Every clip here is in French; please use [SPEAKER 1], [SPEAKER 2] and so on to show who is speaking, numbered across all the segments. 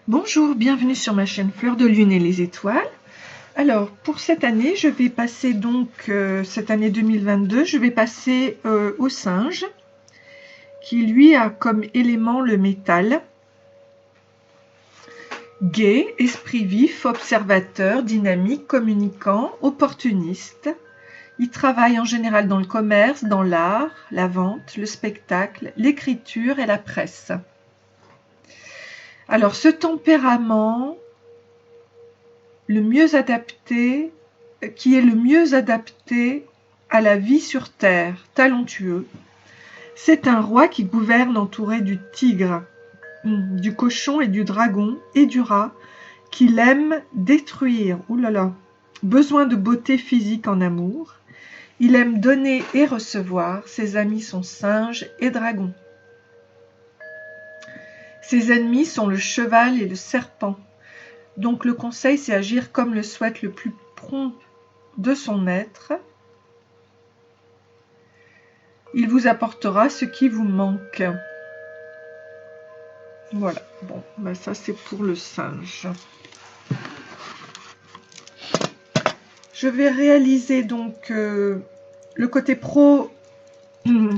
[SPEAKER 1] Bonjour, bienvenue sur ma chaîne Fleur de Lune et les étoiles. Alors, pour cette année, je vais passer donc, cette année 2022, je vais passer au singe, qui lui a comme élément le métal. Gai, esprit vif, observateur, dynamique, communicant, opportuniste. Il travaille en général dans le commerce, dans l'art, la vente, le spectacle, l'écriture et la presse. Alors, ce tempérament le mieux adapté, qui est le mieux adapté à la vie sur terre, talentueux. C'est un roi qui gouverne entouré du tigre, du cochon et du dragon et du rat, qu'il aime détruire. Ouh là là. Besoin de beauté physique en amour. Il aime donner et recevoir. Ses amis sont singes et dragons. Ses ennemis sont le cheval et le serpent. Donc le conseil, c'est agir comme le souhaite le plus prompt de son être. Il vous apportera ce qui vous manque. Voilà, bon, ben ça c'est pour le singe. Je vais réaliser donc le côté pro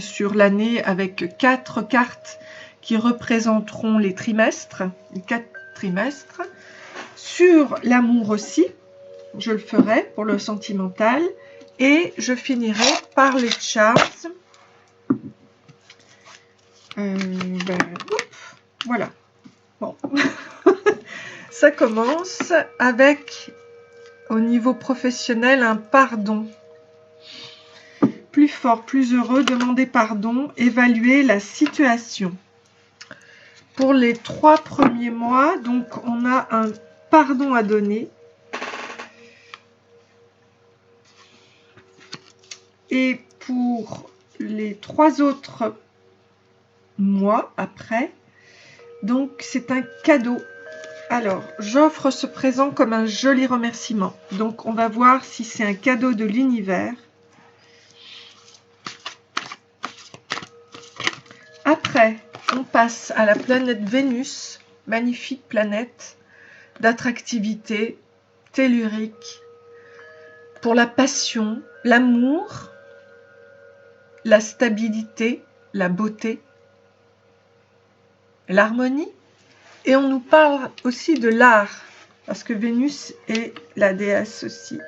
[SPEAKER 1] sur l'année avec 4 cartes qui représenteront les trimestres, les 4 trimestres. Sur l'amour aussi, je le ferai pour le sentimental. Et je finirai par les charts. Voilà. Bon. Ça commence avec, au niveau professionnel, un pardon. Plus fort, plus heureux, demander pardon, évaluer la situation. Pour les 3 premiers mois, donc on a un pardon à donner. Et pour les 3 autres mois après, donc c'est un cadeau. Alors, j'offre ce présent comme un joli remerciement. Donc, on va voir si c'est un cadeau de l'univers. Après, on passe à la planète Vénus, magnifique planète d'attractivité tellurique, pour la passion, l'amour, la stabilité, la beauté, l'harmonie. Et on nous parle aussi de l'art, parce que Vénus est la déesse aussi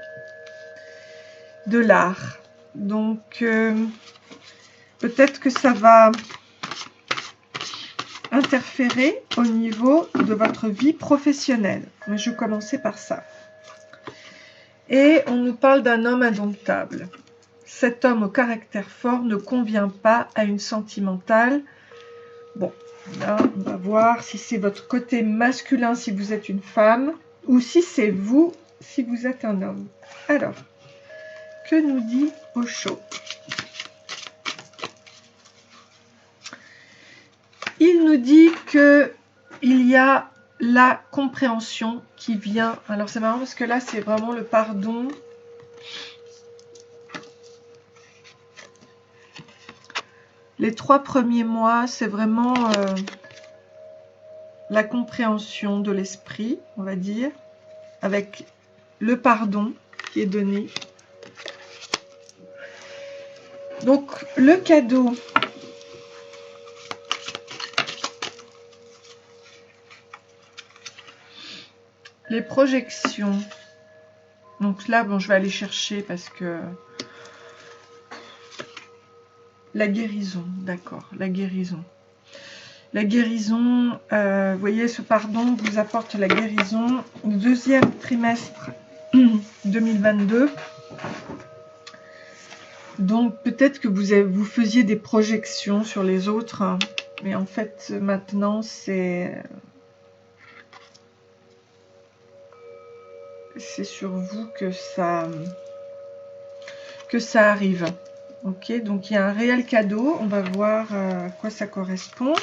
[SPEAKER 1] de l'art. Donc, peut-être que ça va interférer au niveau de votre vie professionnelle. Mais je vais commencer par ça. Et on nous parle d'un homme indomptable. Cet homme au caractère fort ne convient pas à une sentimentale. Bon, là, on va voir si c'est votre côté masculin si vous êtes une femme, ou si c'est vous, si vous êtes un homme. Alors, que nous dit Osho? Il nous dit que il y a la compréhension qui vient. Alors c'est marrant parce que là c'est vraiment le pardon. Les 3 premiers mois, c'est vraiment la compréhension de l'esprit, on va dire, avec le pardon qui est donné. Donc le cadeau, les projections. Donc là, bon, je vais aller chercher parce que la guérison, d'accord, la guérison. La guérison, vous voyez, ce pardon vous apporte la guérison. Deuxième trimestre 2022. Donc peut-être que vous faisiez des projections sur les autres, hein, mais en fait maintenant c'est sur vous que ça arrive. Ok, donc il y a un réel cadeau. On va voir à quoi ça correspond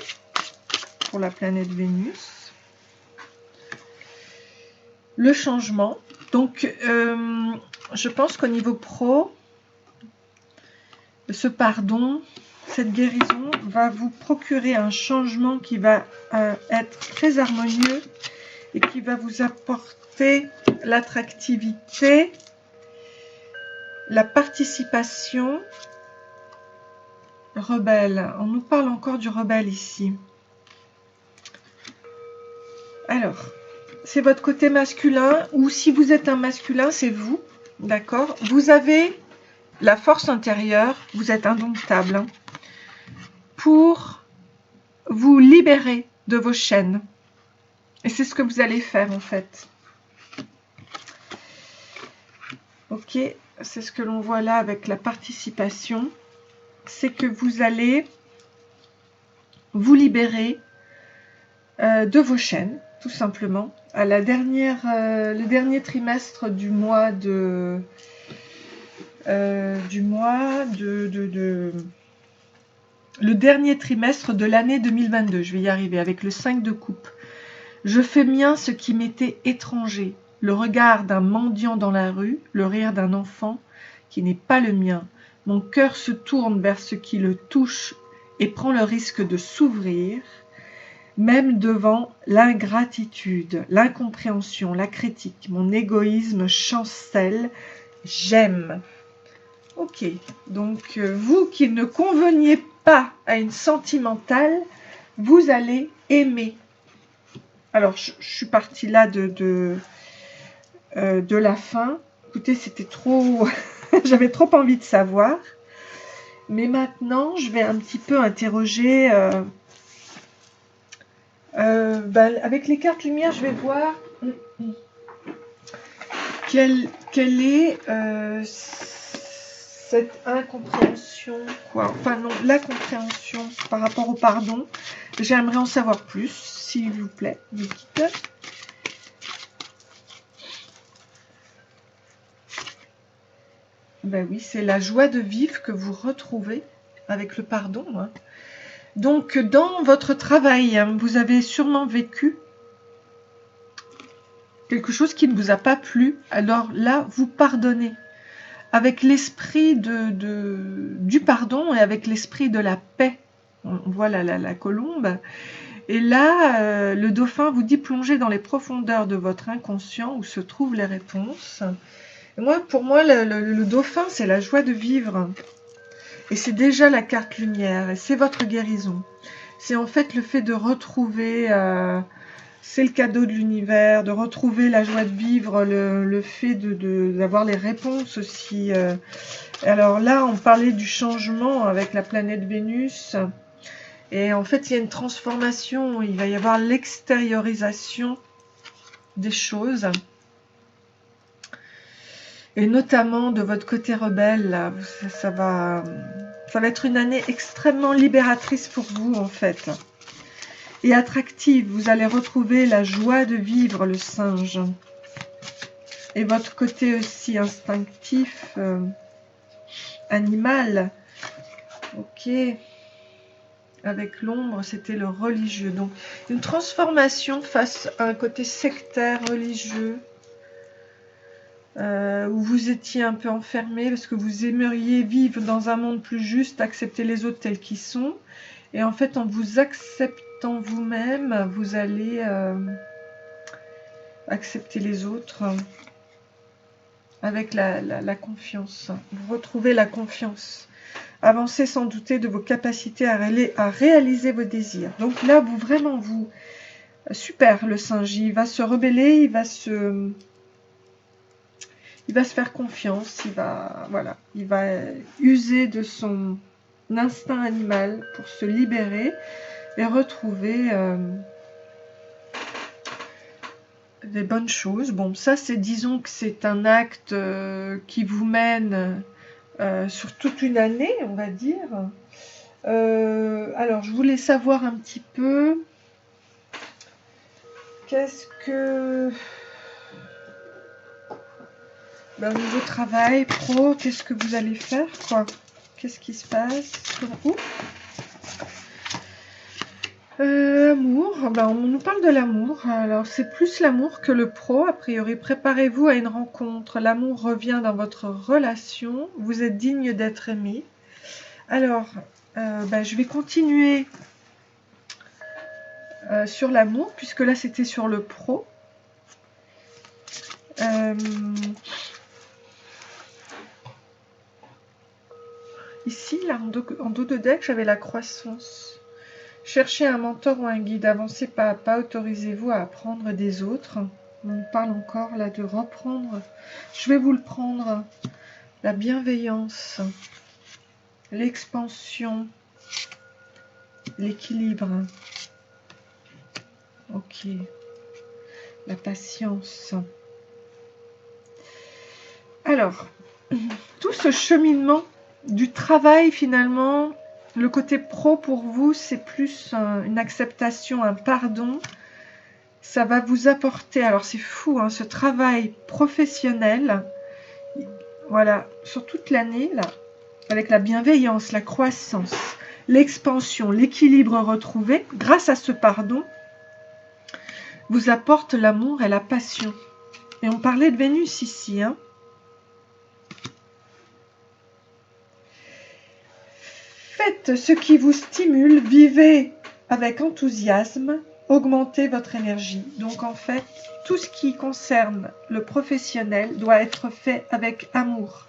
[SPEAKER 1] pour la planète Vénus. Le changement. Donc je pense qu'au niveau pro, ce pardon, cette guérison va vous procurer un changement qui va être très harmonieux et qui va vous apporter l'attractivité, la participation. Rebelle, on nous parle encore du rebelle ici. Alors, c'est votre côté masculin, ou si vous êtes un masculin, c'est vous, d'accord? Vous avez la force intérieure, vous êtes indomptable, hein, pour vous libérer de vos chaînes. Et c'est ce que vous allez faire en fait. Ok, c'est ce que l'on voit là avec la participation. C'est que vous allez vous libérer de vos chaînes, tout simplement. À la le dernier trimestre du mois de... le dernier trimestre de l'année 2022, je vais y arriver, avec le 5 de coupe. Je fais mien ce qui m'était étranger, le regard d'un mendiant dans la rue, le rire d'un enfant qui n'est pas le mien. Mon cœur se tourne vers ce qui le touche et prend le risque de s'ouvrir, même devant l'ingratitude, l'incompréhension, la critique. Mon égoïsme chancelle, j'aime. Ok, donc vous qui ne conveniez pas à une sentimentale, vous allez aimer. Alors, je suis partie là de la fin. Écoutez, c'était trop... J'avais trop envie de savoir. Mais maintenant, je vais un petit peu interroger... avec les cartes lumière, je vais voir quelle est cette incompréhension, quoi. Enfin non, la compréhension par rapport au pardon. J'aimerais en savoir plus, s'il vous plaît, vous dites. Ben oui, c'est la joie de vivre que vous retrouvez avec le pardon. Hein. Donc, dans votre travail, hein, vous avez sûrement vécu quelque chose qui ne vous a pas plu. Alors là, vous pardonnez. Avec l'esprit du pardon et avec l'esprit de la paix. On voit la colombe. Et là, le dauphin vous dit plonger dans les profondeurs de votre inconscient où se trouvent les réponses. Et moi, pour moi, le dauphin, c'est la joie de vivre. Et c'est déjà la carte lumière. Et c'est votre guérison. C'est en fait le fait de retrouver... c'est le cadeau de l'univers, de retrouver la joie de vivre, le fait d'avoir les réponses aussi. Alors là, on parlait du changement avec la planète Vénus. Et en fait, il y a une transformation. Il va y avoir l'extériorisation des choses. Et notamment de votre côté rebelle, là, ça va être une année extrêmement libératrice pour vous, en fait. Et attractive, vous allez retrouver la joie de vivre, le singe. Et votre côté aussi instinctif, animal. Ok. Avec l'ombre, c'était le religieux. Donc, une transformation face à un côté sectaire, religieux. Où vous étiez un peu enfermé parce que vous aimeriez vivre dans un monde plus juste, accepter les autres tels qu'ils sont. Et en fait, en vous acceptant vous-même, vous allez accepter les autres avec la confiance. Vous retrouvez la confiance. Avancez sans douter de vos capacités à réaliser vos désirs. Donc là, vous... Super, le singe, il va se rebeller, il va se faire confiance, il va user de son instinct animal pour se libérer et retrouver des bonnes choses. Bon, ça, disons que c'est un acte qui vous mène sur toute une année, on va dire. Alors, je voulais savoir un petit peu qu'est-ce que... au niveau travail, pro, qu'est-ce que vous allez faire, quoi? Qu'est-ce qui se passe pour vous? Amour, on nous parle de l'amour. Alors, c'est plus l'amour que le pro. A priori, préparez-vous à une rencontre. L'amour revient dans votre relation. Vous êtes digne d'être aimé. Alors, je vais continuer sur l'amour, puisque là, c'était sur le pro. Ici, là, en dos de deck, j'avais la croissance. Cherchez un mentor ou un guide, avancez pas à pas, autorisez-vous à apprendre des autres. On parle encore là de reprendre. Je vais vous le prendre. La bienveillance, l'expansion, l'équilibre. Ok. La patience. Alors, tout ce cheminement du travail finalement, le côté pro pour vous, c'est plus une acceptation, un pardon. Ça va vous apporter, alors c'est fou, hein, ce travail professionnel, voilà, sur toute l'année, là, avec la bienveillance, la croissance, l'expansion, l'équilibre retrouvé, grâce à ce pardon, vous apporte l'amour et la passion. Et on parlait de Vénus ici, hein. Faites ce qui vous stimule, vivez avec enthousiasme, augmentez votre énergie. Donc en fait, tout ce qui concerne le professionnel doit être fait avec amour.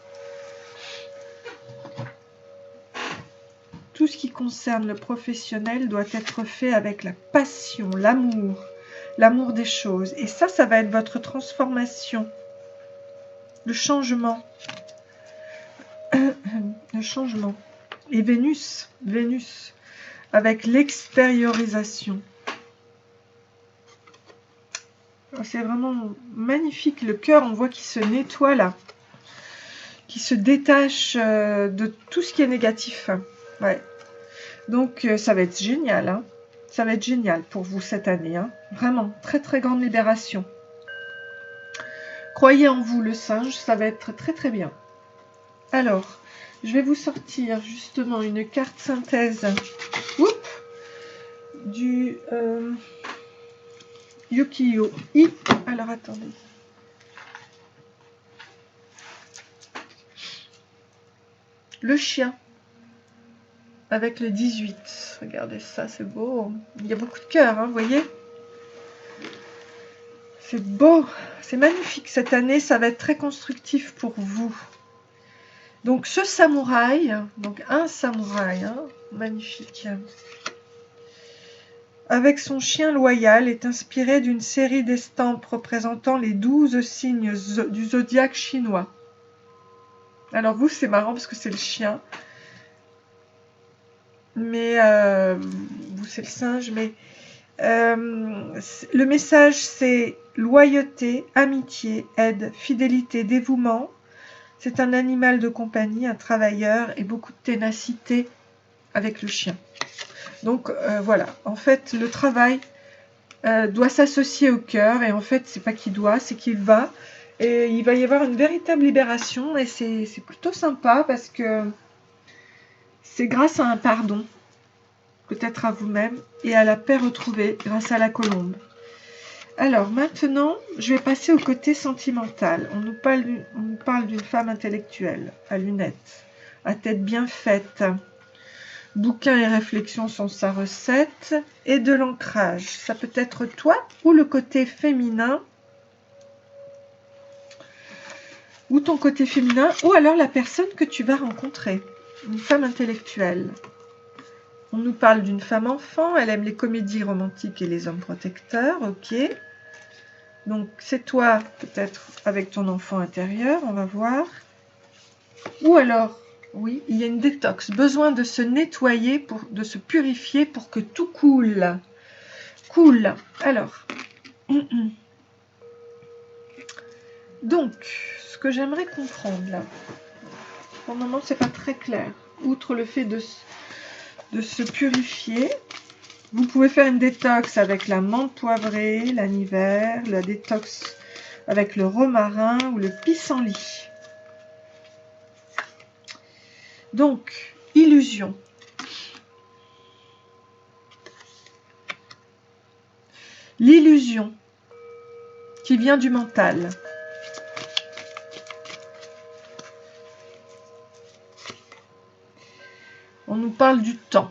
[SPEAKER 1] Tout ce qui concerne le professionnel doit être fait avec la passion, l'amour des choses. Et ça va être votre transformation, le changement. Le changement. Et Vénus, avec l'extériorisation. C'est vraiment magnifique. Le cœur, on voit qu'il se nettoie là. Qui se détache de tout ce qui est négatif. Ouais. Donc, ça va être génial. Hein. Ça va être génial pour vous cette année. Hein. Vraiment, très très grande libération. Croyez en vous, le singe. Ça va être très très bien. Alors, je vais vous sortir justement une carte synthèse. Oups, du Ukiyo. Alors, attendez. Le chien. Avec le 18. Regardez ça, c'est beau. Il y a beaucoup de cœur, hein, vous voyez? C'est beau. C'est magnifique. Cette année, ça va être très constructif pour vous. Donc, ce samouraï, donc un samouraï, hein, magnifique, avec son chien loyal, est inspiré d'une série d'estampes représentant les 12 signes du zodiaque chinois. Alors vous, c'est marrant parce que c'est le chien. Mais vous, c'est le singe. Mais le message, c'est loyauté, amitié, aide, fidélité, dévouement. C'est un animal de compagnie, un travailleur et beaucoup de ténacité avec le chien. Donc voilà, en fait, le travail doit s'associer au cœur. Et en fait, c'est pas qu'il doit, c'est qu'il va. Et il va y avoir une véritable libération. Et c'est plutôt sympa parce que c'est grâce à un pardon, peut-être à vous-même, et à la paix retrouvée grâce à la colombe. Alors maintenant, je vais passer au côté sentimental. On nous parle d'une femme intellectuelle, à lunettes, à tête bien faite. Bouquins et réflexions sont sa recette, et de l'ancrage. Ça peut être toi ou le côté féminin, ou ton côté féminin, ou alors la personne que tu vas rencontrer, une femme intellectuelle. On nous parle d'une femme enfant, elle aime les comédies romantiques et les hommes protecteurs, ok. Donc c'est toi peut-être avec ton enfant intérieur, on va voir. Ou alors, oui, il y a une détox, besoin de se nettoyer, de se purifier pour que tout coule. Cool. Alors, donc, ce que j'aimerais comprendre là, pour le moment c'est pas très clair, outre le fait de se purifier. Vous pouvez faire une détox avec la menthe poivrée, l'aniver, la détox avec le romarin ou le pissenlit. Donc, illusion. L'illusion qui vient du mental. On nous parle du temps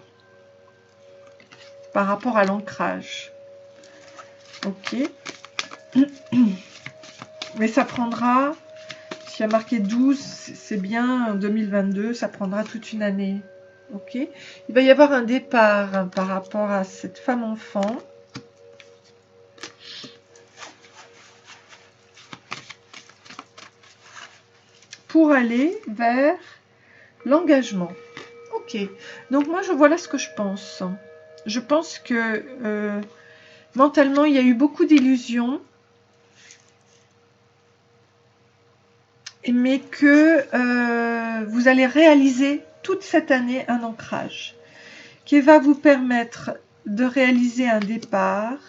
[SPEAKER 1] par rapport à l'ancrage. Ok. Mais ça prendra, s'il y a marqué 12, c'est bien 2022, ça prendra toute une année. Ok. Il va y avoir un départ hein, par rapport à cette femme-enfant. Pour aller vers l'engagement. Ok. Donc moi, voilà ce que je pense. Je pense que mentalement, il y a eu beaucoup d'illusions. Mais que vous allez réaliser toute cette année un ancrage qui va vous permettre de réaliser un départ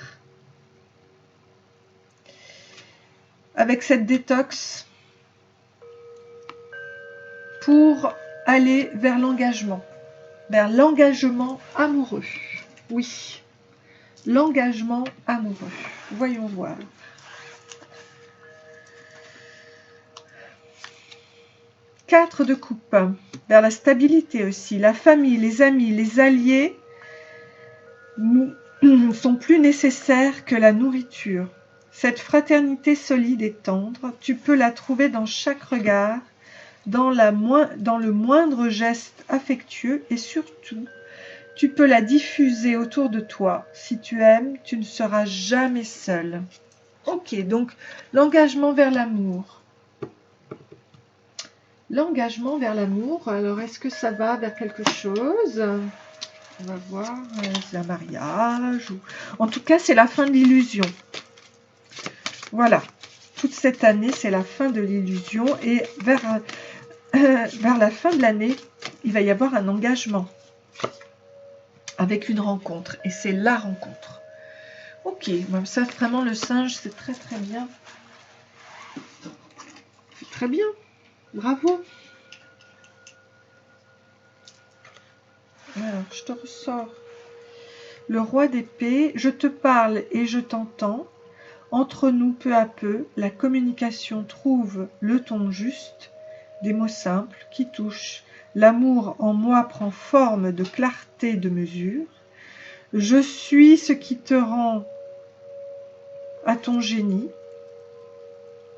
[SPEAKER 1] avec cette détox pour aller vers l'engagement amoureux. Oui, l'engagement amoureux. Voyons voir. Quatre de coupe, vers la stabilité aussi. La famille, les amis, les alliés sont plus nécessaires que la nourriture. Cette fraternité solide et tendre, tu peux la trouver dans chaque regard, dans le moindre geste affectueux et surtout, tu peux la diffuser autour de toi. Si tu aimes, tu ne seras jamais seul. Ok, donc l'engagement vers l'amour. L'engagement vers l'amour, alors est-ce que ça va vers quelque chose? On va voir, c'est un mariage. En tout cas, c'est la fin de l'illusion. Voilà, toute cette année, c'est la fin de l'illusion. Et vers la fin de l'année, il va y avoir un engagement avec une rencontre. Et c'est la rencontre. Ok, ça vraiment, le singe, c'est très très bien. C'est très bien. Bravo. Alors, je te ressors le roi d'épée. Je te parle et je t'entends. Entre nous, peu à peu, la communication trouve le ton juste, des mots simples qui touchent. L'amour en moi prend forme de clarté de mesure. Je suis ce qui te rend à ton génie,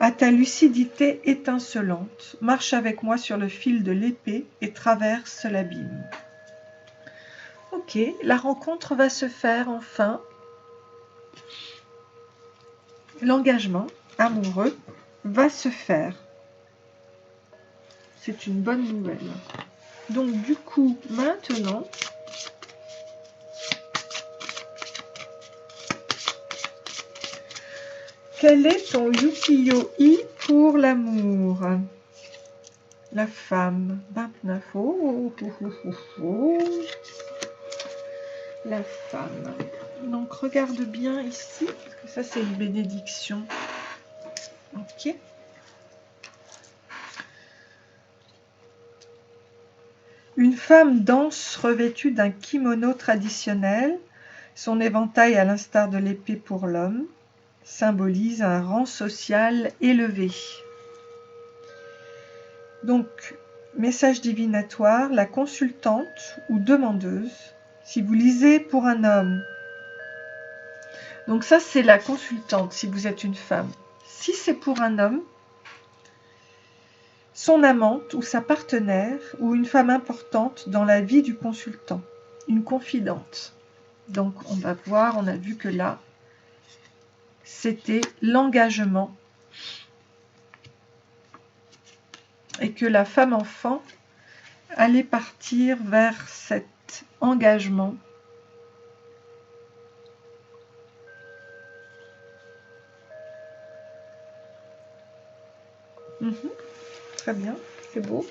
[SPEAKER 1] à ta lucidité étincelante. Marche avec moi sur le fil de l'épée et traverse l'abîme. Ok, la rencontre va se faire enfin. L'engagement amoureux va se faire. C'est une bonne nouvelle. Donc du coup, maintenant, quel est ton Yukiyo-i pour l'amour? La femme, 29. Oh, oh, oh, oh, oh. La femme. Donc regarde bien ici, parce que ça c'est une bénédiction. Ok. Une femme danse revêtue d'un kimono traditionnel. Son éventail, à l'instar de l'épée pour l'homme, symbolise un rang social élevé. Donc, message divinatoire, la consultante ou demandeuse, si vous lisez pour un homme. Donc ça, c'est la consultante, si vous êtes une femme. Si c'est pour un homme, son amante ou sa partenaire ou une femme importante dans la vie du consultant, une confidente. Donc on va voir, on a vu que là, c'était l'engagement et que la femme enfant allait partir vers cet engagement. Très bien, c'est beau.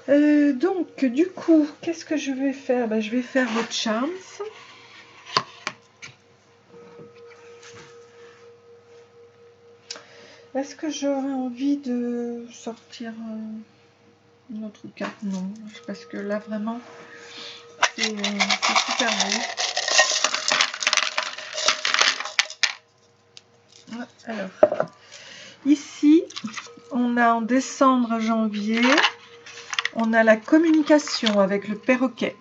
[SPEAKER 1] Donc, du coup, qu'est-ce que je vais faire? Je vais faire votre charms. Est-ce que j'aurais envie de sortir une autre carte? Non, parce que là, vraiment, c'est super beau. Alors, ici, on a en décembre, janvier, on a la communication avec le perroquet.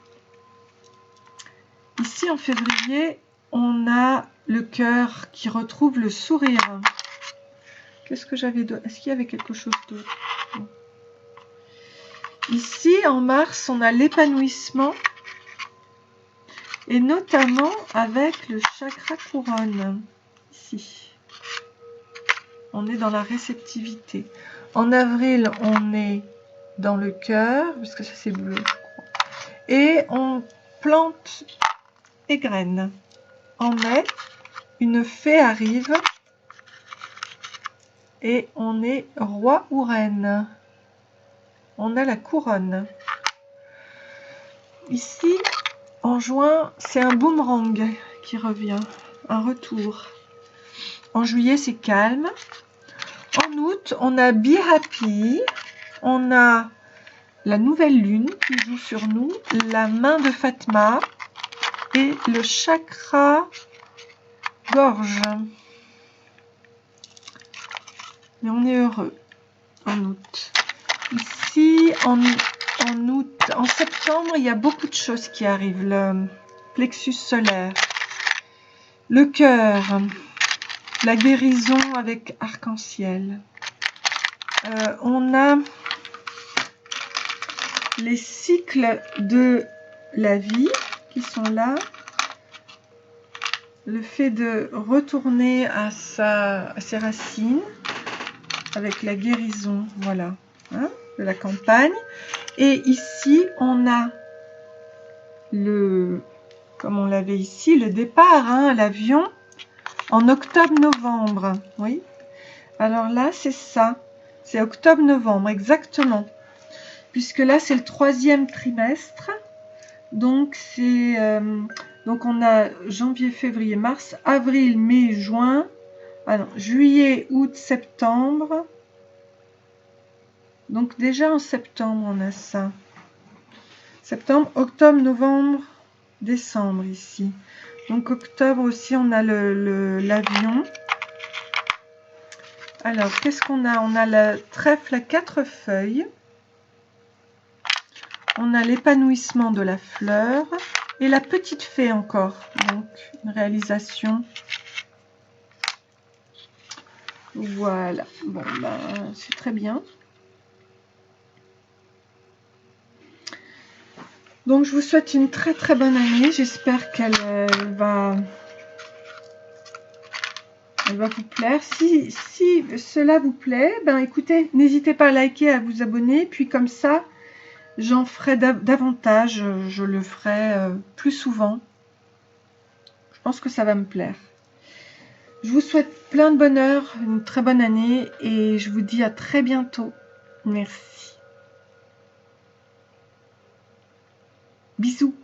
[SPEAKER 1] Ici, en février, on a le cœur qui retrouve le sourire. Qu'est-ce que j'avais d'autre? Est-ce qu'il y avait quelque chose d'autre? Ici, en Mars, on a l'épanouissement. Et notamment avec le chakra couronne. Ici. On est dans la réceptivité. En avril, on est dans le cœur, puisque ça c'est bleu, je crois. Et on plante des graines. En mai, une fée arrive. Et on est roi ou reine. On a la couronne. Ici, en juin, c'est un boomerang qui revient. Un retour. En juillet, c'est calme. En août, on a Be Happy. On a la nouvelle lune qui joue sur nous. La main de Fatma. Et le chakra gorge. Mais on est heureux en août. Ici, en août, en septembre, il y a beaucoup de choses qui arrivent. Le plexus solaire, le cœur, la guérison avec arc-en-ciel. On a les cycles de la vie qui sont là. Le fait de retourner à ses racines avec la guérison, voilà, hein, de la campagne. Et ici, on a comme on l'avait ici, le départ, hein, l'avion, en octobre-novembre. Oui. Alors là, c'est ça. C'est octobre-novembre, exactement. Puisque là, c'est le 3e trimestre. Donc, donc on a janvier, février, mars, avril, mai, juin. Ah non, juillet, août, septembre. Donc déjà en septembre, on a ça. Septembre, octobre, novembre, décembre ici. Donc octobre aussi, on a l'avion. Alors, qu'est-ce qu'on a? On a le trèfle à 4 feuilles. On a l'épanouissement de la fleur. Et la petite fée encore. Donc, une réalisation. Voilà. Bon, ben, c'est très bien. Donc, je vous souhaite une très très bonne année. J'espère qu'elle va vous plaire. Si cela vous plaît, ben écoutez, n'hésitez pas à liker, à vous abonner. Puis comme ça, j'en ferai davantage. Je le ferai plus souvent. Je pense que ça va me plaire. Je vous souhaite plein de bonheur, une très bonne année. Et je vous dis à très bientôt. Merci. Bisous.